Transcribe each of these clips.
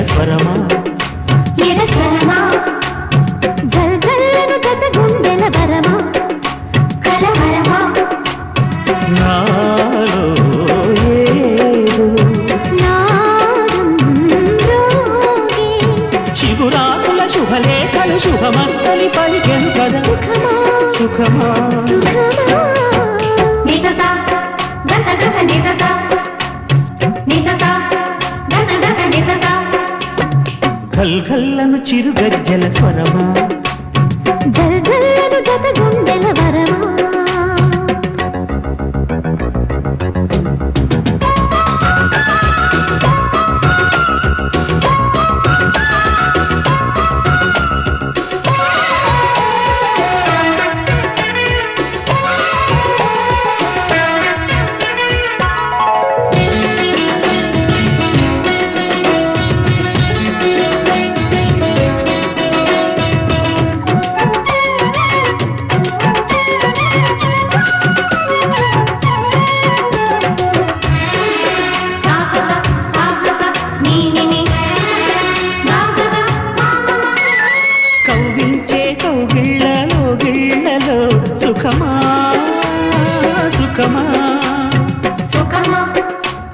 స్వరమా ఎద స్వరమా జల్ జల్లను జత గుండెల వరమా కలవరమా నాలో ఏదో నాదం రోగే చిగురాకుల శుభలేఖలు శుభమస్తలి పలికెను కదా సుఖమా సుఖమా సుఖమా నిససా గస గస నిససా నిససా గస గస నిససా గల్గల్లను చిరుగజ్జల స్వరమా జల్ జల్లను జత గుండెల వరమా కవ్వించే కౌగిళ్ళలో గిళ్ళలో సుఖమా సుఖమా సుఖమా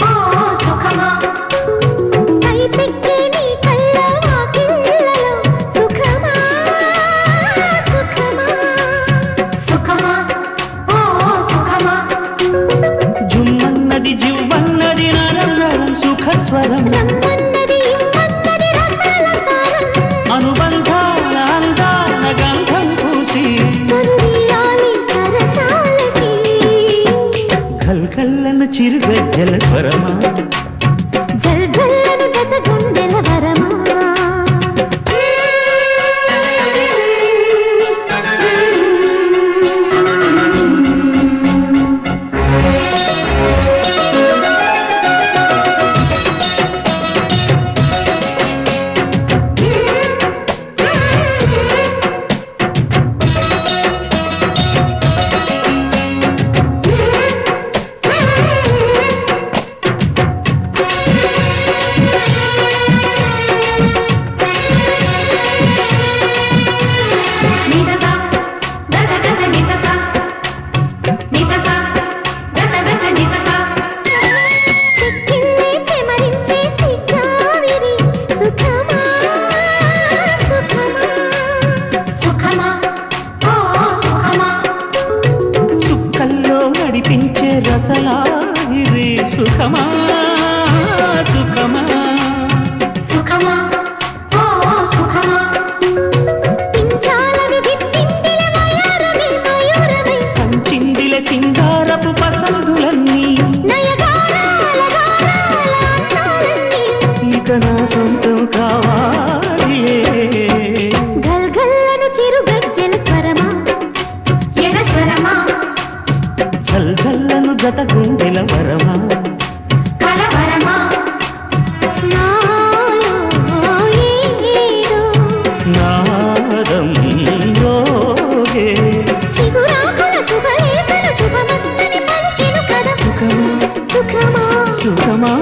ఓ సుఖమా కైపెక్కే నీ కళ్ళ వాకిళ్ళలో సుఖమా సుఖమా సుఖమా ఓ సుఖమా జుమ్మన్నది జివ్వన్నది నరం సుఖస్వరం రమ్మన్నది ఇమ్మన్నది రసాల సారం అనుబంధాల అందాల గంధం పూసి సరువీరాలి సరసాలకి గల్గల్లను చిరుగజ్జల స్వరమా జల్ జల్లను జత గుండెల వరమా నిససా గస గస నిససా నిససా గస గస నిససా చిక్కిళ్ళే చెమరించే సిగ్గావిరి సుఖమా సుఖమా సుఖమా ఓ సుఖమా చుక్కల్లో నడిపించే రసలాగిరి సుఖమా సుఖమా సుఖమా ఓ సుఖమా పించాలని గిట్టిందిల మయూరమై మయూరమై పంచిందిల సింగారపు పసందులన్నీ నయగారాల గారాల అందాలన్నీ ఇక నా సొంతం కావాలి గల్గల్లను చిరుగజ్జల స్వరమా ఎద స్వరమా జల్ జల్లను జత గుండెల వరమా కలవరమా నాలో ఏదో నాదం రోగే చిగురాకుల శుభలేఖల శుభమస్తని పలికెను కదా సుఖమా సుఖమా సుఖమా